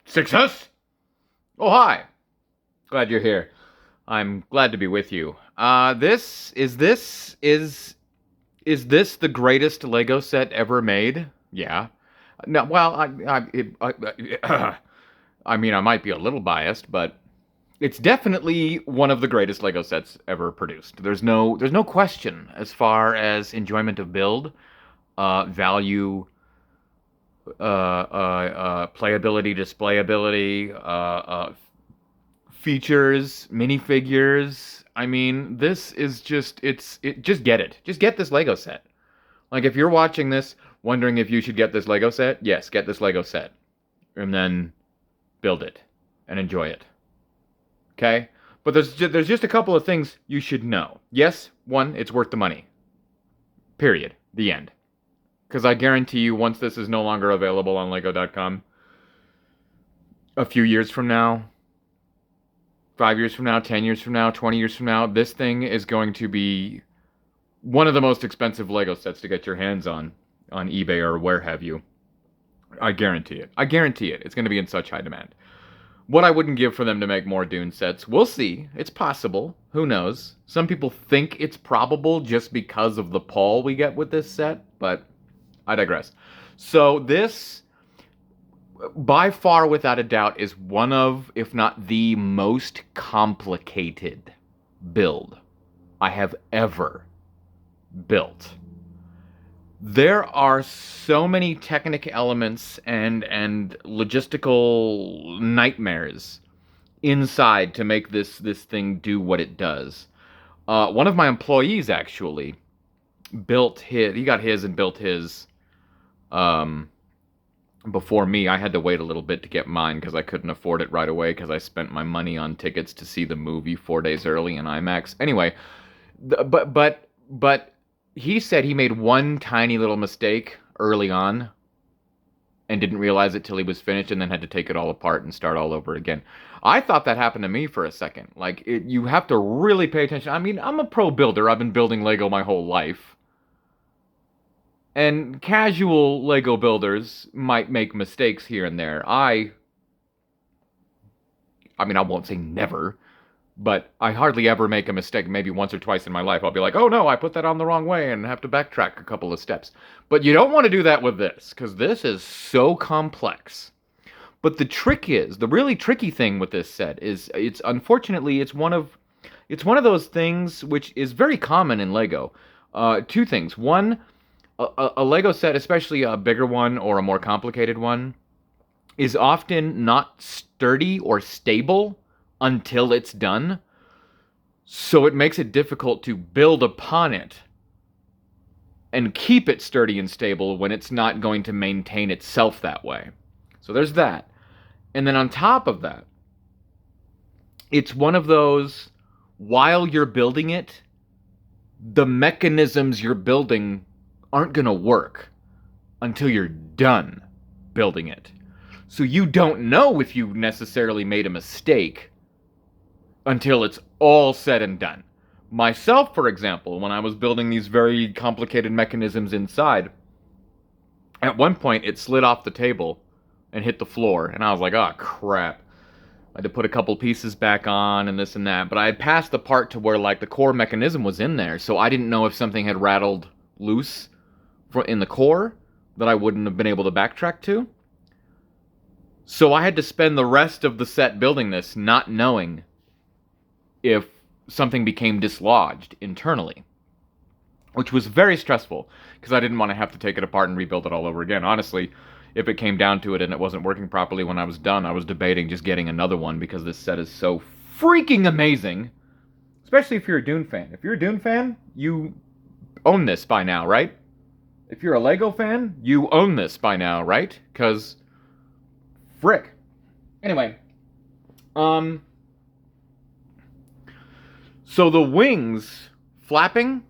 Success? Oh, hi. Glad you're here. I'm glad to be with you. Is this the greatest Lego set ever made? Yeah. No, well, I mean, I might be a little biased, but it's definitely one of the greatest Lego sets ever produced. There's no question as far as enjoyment of build, value, playability, displayability, features, minifigures. I mean, this is just get it. Just get this Lego set. Like if you're watching this wondering if you should get this Lego set, yes, get this Lego set. And then build it and enjoy it. Okay? But there's just a couple of things you should know. Yes, one, it's worth the money. Period. The end. Because I guarantee you, once this is no longer available on Lego.com, a few years from now, 5 years from now, 10 years from now, 20 years from now, this thing is going to be one of the most expensive Lego sets to get your hands on eBay or where have you. I guarantee it. I guarantee it. It's going to be in such high demand. What I wouldn't give for them to make more Dune sets, we'll see. It's possible. Who knows? Some people think it's probable just because of the pull we get with this set, but I digress. So this, by far without a doubt, is one of, if not the most complicated build I have ever built. There are so many technical elements and logistical nightmares inside to make this thing do what it does. One of my employees actually built his. He got his and built his before me. I had to wait a little bit to get mine because I couldn't afford it right away because I spent my money on tickets to see the movie 4 days early in IMAX. Anyway, but he said he made one tiny little mistake early on and didn't realize it till he was finished and then had to take it all apart and start all over again. I thought that happened to me for a second. Like, you have to really pay attention. I mean, I'm a pro builder. I've been building Lego my whole life. And casual Lego builders might make mistakes here and there. I mean, I won't say never, but I hardly ever make a mistake. Maybe once or twice in my life, I'll be like, oh no, I put that on the wrong way and have to backtrack a couple of steps. But you don't want to do that with this, because this is so complex. But the trick is, the really tricky thing with this set is, unfortunately, it's one of those things which is very common in Lego. Two things. One, a Lego set, especially a bigger one or a more complicated one, is often not sturdy or stable until it's done. So it makes it difficult to build upon it and keep it sturdy and stable when it's not going to maintain itself that way. So there's that. And then on top of that, it's one of those, while you're building it, the mechanisms you're building aren't going to work until you're done building it. So you don't know if you necessarily made a mistake until it's all said and done. Myself, for example, when I was building these very complicated mechanisms inside, at one point it slid off the table and hit the floor, and I was like, oh crap. I had to put a couple pieces back on and this and that, but I had passed the part to where like the core mechanism was in there, so I didn't know if something had rattled loose in the core that I wouldn't have been able to backtrack to. So I had to spend the rest of the set building this not knowing if something became dislodged internally, which was very stressful because I didn't want to have to take it apart and rebuild it all over again. Honestly, if it came down to it and it wasn't working properly when I was done, I was debating just getting another one because this set is so freaking amazing, especially if you're a Dune fan. If you're a Dune fan, you own this by now, right? If you're a Lego fan, you own this by now, right? Because, frick. Anyway, so the wings flapping,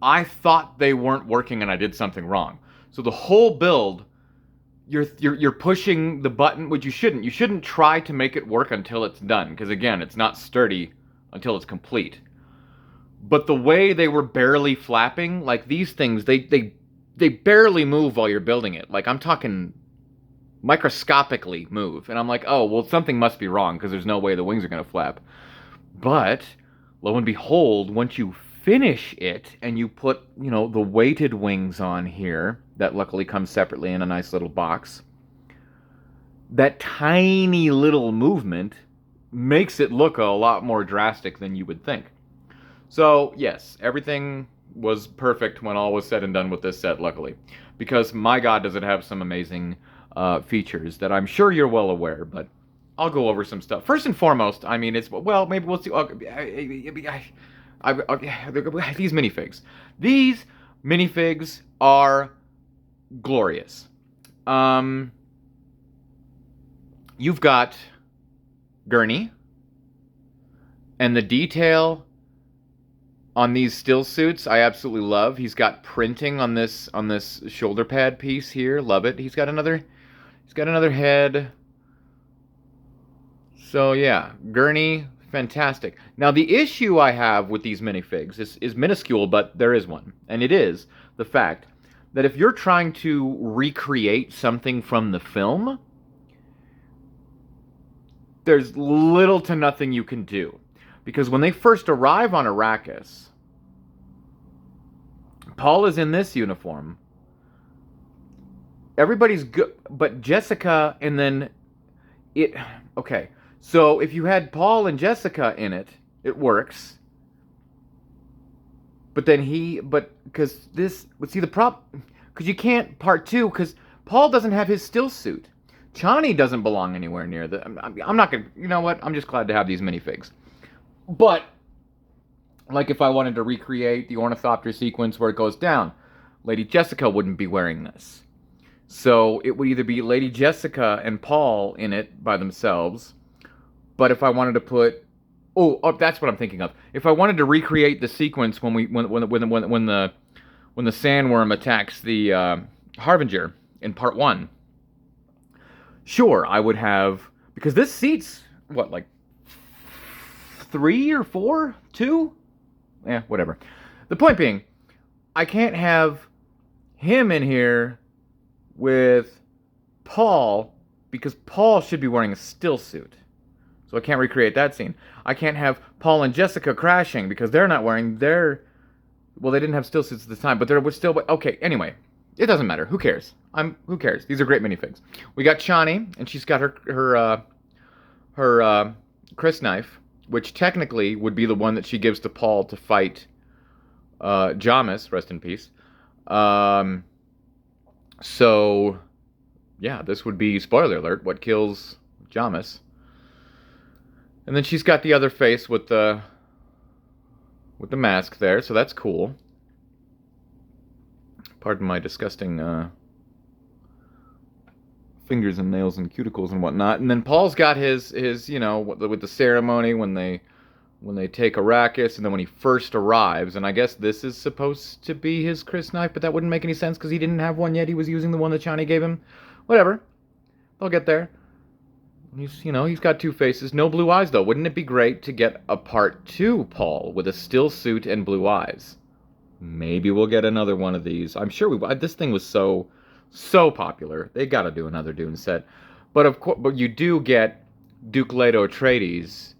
I thought they weren't working and I did something wrong. So the whole build, you're pushing the button, which you shouldn't. You shouldn't try to make it work until it's done, because again, it's not sturdy until it's complete. But the way they were barely flapping, like these things, they they barely move while you're building it. Like, I'm talking microscopically move. And I'm like, oh, well, something must be wrong because there's no way the wings are going to flap. But lo and behold, once you finish it and you put, the weighted wings on here, that luckily comes separately in a nice little box, that tiny little movement makes it look a lot more drastic than you would think. So, yes, everything was perfect when all was said and done with this set, luckily. Because, my God, does it have some amazing features that I'm sure you're well aware, but I'll go over some stuff. First and foremost, I mean, well, maybe we'll see. These minifigs. These minifigs are glorious. You've got Gurney, and the detail on these still suits I absolutely love. He's got printing on this shoulder pad piece here. Love it. He's got another head. So yeah, Gurney, fantastic. Now the issue I have with these minifigs is minuscule, but there is one. And it is the fact that if you're trying to recreate something from the film, there's little to nothing you can do. Because when they first arrive on Arrakis, Paul is in this uniform. Everybody's good, but Jessica, and then it... Okay, so if you had Paul and Jessica in it, it works. But then because you can't part two, because Paul doesn't have his still suit. Chani doesn't belong anywhere near the... I'm not going to... You know what? I'm just glad to have these minifigs. But, like if I wanted to recreate the Ornithopter sequence where it goes down, Lady Jessica wouldn't be wearing this. So it would either be Lady Jessica and Paul in it by themselves, but if I wanted to put... Oh, that's what I'm thinking of. If I wanted to recreate the sequence when the sandworm attacks the Harbinger in part 1, sure, I would have... Because this seats, what, like 3 or 4? 2? Yeah, whatever. The point being, I can't have him in here with Paul because Paul should be wearing a still suit. So I can't recreate that scene. I can't have Paul and Jessica crashing because they're not wearing their... Well, they didn't have still suits at the time, but there was still... Okay, anyway. It doesn't matter. Who cares? Who cares? These are great minifigs. We got Chani, and she's got her Chris knife, which technically would be the one that she gives to Paul to fight Jamis, rest in peace. So, yeah, this would be, spoiler alert, what kills Jamis. And then she's got the other face with the mask there, so that's cool. Pardon my disgusting fingers and nails and cuticles and whatnot. And then Paul's got his with the ceremony when they take Arrakis, and then when he first arrives, and I guess this is supposed to be his Chris knife, but that wouldn't make any sense because he didn't have one yet. He was using the one that Chani gave him. Whatever. They'll get there. He's got 2 faces. No blue eyes, though. Wouldn't it be great to get a part 2 Paul with a still suit and blue eyes? Maybe we'll get another one of these. I'm sure this thing was so popular. They got to do another Dune set. But of course, but you do get Duke Leto Atreides.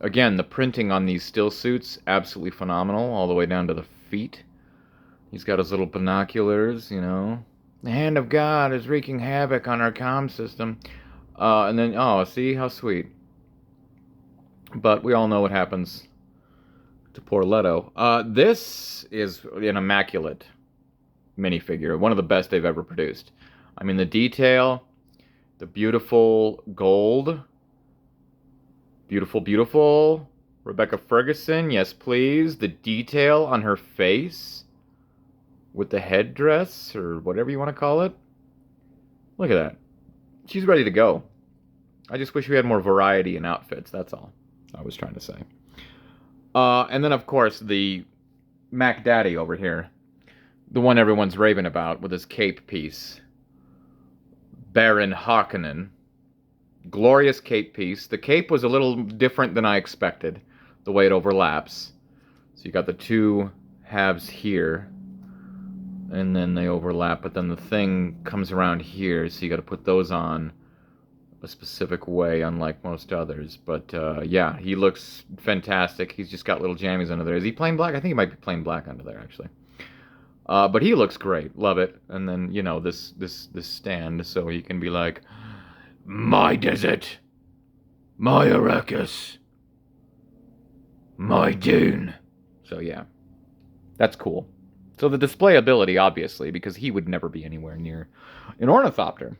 Again, the printing on these still suits, absolutely phenomenal, all the way down to the feet. He's got his little binoculars, The hand of God is wreaking havoc on our comm system. And then, see how sweet. But we all know what happens to poor Leto. This is an immaculate minifigure. One of the best they've ever produced. I mean, the detail, the beautiful gold. Beautiful, beautiful. Rebecca Ferguson, yes please. The detail on her face with the headdress, or whatever you want to call it. Look at that. She's ready to go. I just wish we had more variety in outfits, that's all I was trying to say. And then, of course, the Mac Daddy over here. The one everyone's raving about with his cape piece. Baron Harkonnen. Glorious cape piece. The cape was a little different than I expected, the way it overlaps. So you got the 2 halves here. and then they overlap, but then the thing comes around here, so you got to put those on a specific way, unlike most others. But yeah, he looks fantastic. He's just got little jammies under there. Is he plain black? I think he might be plain black under there, actually. But he looks great. Love it. And then, you know, this stand, so he can be like, my desert, my Arrakis, my Dune. So yeah, that's cool. So the display ability, obviously, because he would never be anywhere near an Ornithopter.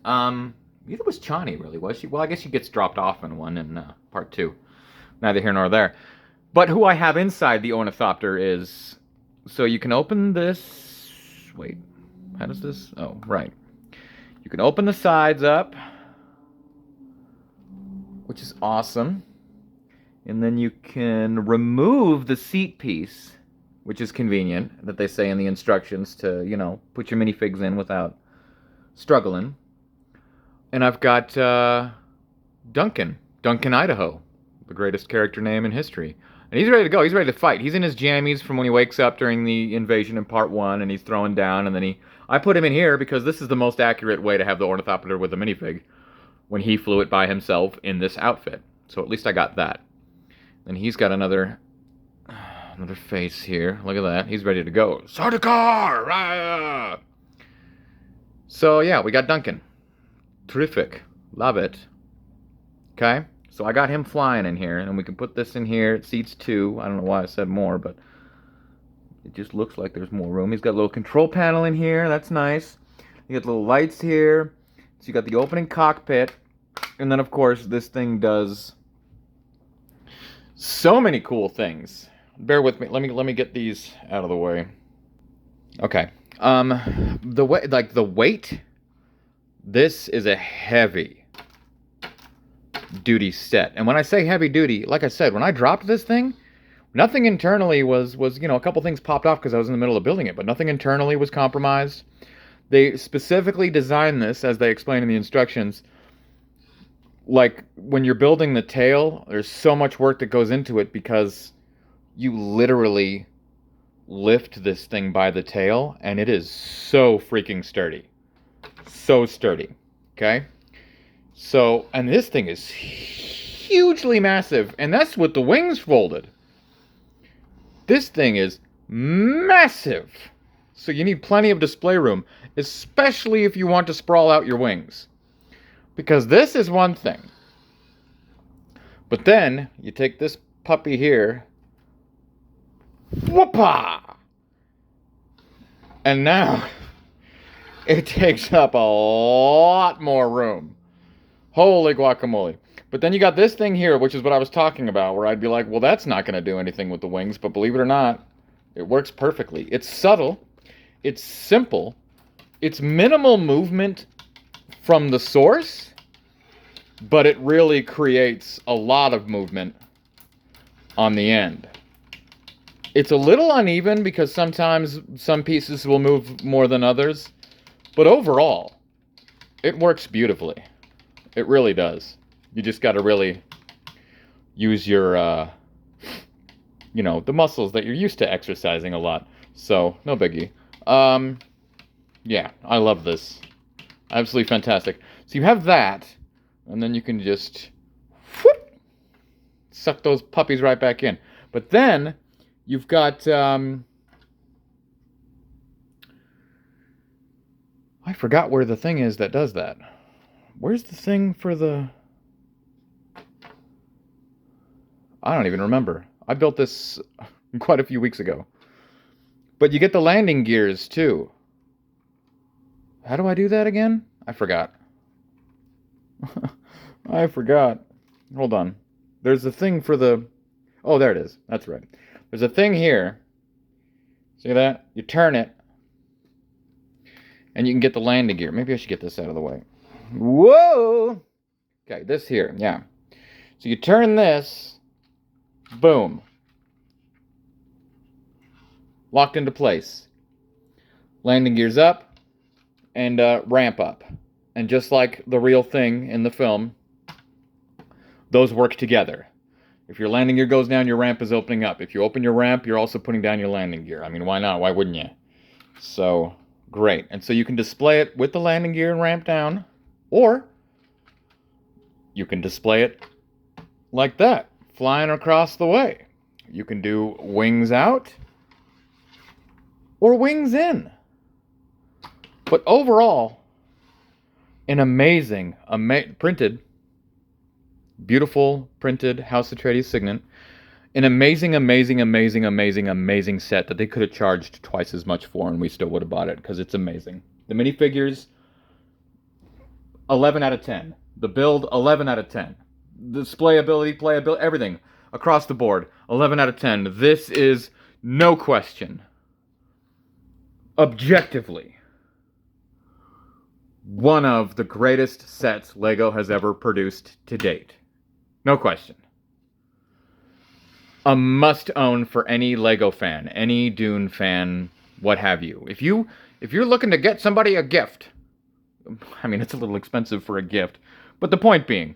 Neither was Chani, really, was she? Well, I guess she gets dropped off in one in part 2. Neither here nor there. But who I have inside the Ornithopter is... So you can open this... Wait, how does this... Oh, right. You can open the sides up, which is awesome. And then you can remove the seat piece, which is convenient, that they say in the instructions to, you know, put your minifigs in without struggling. And I've got Duncan, Idaho, the greatest character name in history. And he's ready to go. He's ready to fight. He's in his jammies from when he wakes up during the invasion in part 1, and he's throwing down, and then I put him in here because this is the most accurate way to have the Ornithopter with a minifig when he flew it by himself in this outfit. So at least I got that. And he's got another face here. Look at that. He's ready to go. Sardaukar! Rah! So yeah, we got Duncan. Terrific. Love it. Okay? So I got him flying in here, and we can put this in here. It seats 2. I don't know why I said more, but it just looks like there's more room. He's got a little control panel in here. That's nice. You got little lights here. So you got the opening cockpit. And then, of course, this thing does so many cool things. Bear with me. Let me get these out of the way. Okay. The weight. This is a heavy duty set. And when I say heavy duty, like I said, when I dropped this thing, nothing internally was you know, a couple things popped off because I was in the middle of building it, but nothing internally was compromised. They specifically designed this, as they explain in the instructions, like when you're building the tail, there's so much work that goes into it because you literally lift this thing by the tail, and it is so freaking sturdy. So sturdy. Okay? So, and this thing is hugely massive, and that's with the wings folded. This thing is massive. So you need plenty of display room, especially if you want to sprawl out your wings. Because this is one thing. But then, you take this puppy here, whoopah! And now, it takes up a lot more room. Holy guacamole. But then you got this thing here, which is what I was talking about, where I'd be like, well, that's not going to do anything with the wings, but believe it or not, it works perfectly. It's subtle, it's simple, it's minimal movement from the source, but it really creates a lot of movement on the end. It's a little uneven because sometimes some pieces will move more than others, but overall, it works beautifully. It really does. You just got to really use your, you know, the muscles that you're used to exercising a lot. So, no biggie. Yeah, I love this. Absolutely fantastic. So you have that, and then you can just whoop, suck those puppies right back in. But then you've got, I forgot where the thing is that does that. Where's the thing for the... I don't even remember. I built this quite a few weeks ago. But you get the landing gears, too. How do I do that again? I forgot. I forgot. Hold on. There's a thing for the... Oh, there it is. That's right. There's a thing here. See that? You turn it. And you can get the landing gear. Maybe I should get this out of the way. Whoa! Okay, this here. Yeah. So you turn this. Boom. Locked into place. Landing gears up. And ramp up. And just like the real thing in the film, those work together. If your landing gear goes down, your ramp is opening up. If you open your ramp, you're also putting down your landing gear. I mean, why not? Why wouldn't you? So, great. And so you can display it with the landing gear and ramp down, or you can display it like that, flying across the way. You can do wings out or wings in. But overall, an amazing, printed, beautiful printed House Atreides signet. An amazing, amazing, amazing, amazing, amazing set that they could have charged twice as much for, and we still would have bought it because it's amazing. The minifigures, 11 out of 10. The build, 11 out of 10. Displayability, playability, everything across the board, 11 out of 10. This is no question, objectively, one of the greatest sets LEGO has ever produced to date. No question. A must-own for any LEGO fan, any Dune fan, what have you. If you're looking to get somebody a gift, I mean, it's a little expensive for a gift, but the point being,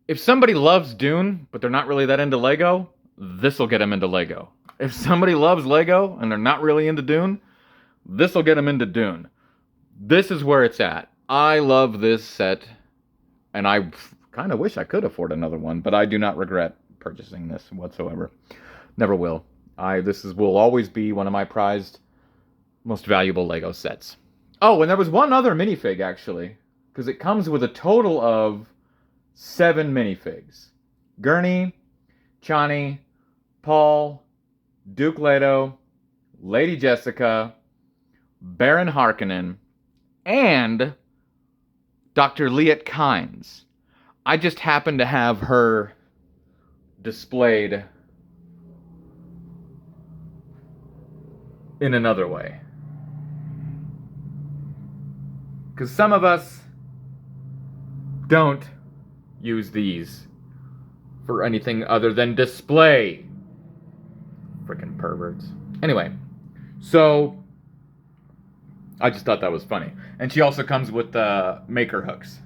if somebody loves Dune, but they're not really that into LEGO, this will get them into LEGO. If somebody loves LEGO and they're not really into Dune, this will get them into Dune. This is where it's at. I love this set, and I kind of wish I could afford another one, but I do not regret purchasing this whatsoever. Never will. Will always be one of my prized, most valuable LEGO sets. Oh, and there was one other minifig, actually, because it comes with a total of 7 minifigs. Gurney, Chani, Paul, Duke Leto, Lady Jessica, Baron Harkonnen, and Dr. Liet Kynes. I just happen to have her displayed in another way. Because some of us don't use these for anything other than display. Frickin' perverts. Anyway, so I just thought that was funny. And she also comes with maker hooks.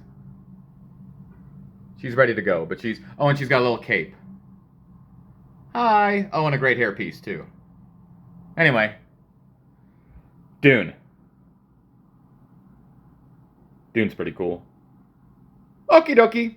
She's ready to go, but and she's got a little cape. Hi. Oh, and a great hairpiece, too. Anyway, Dune. Dune's pretty cool. Okie dokie.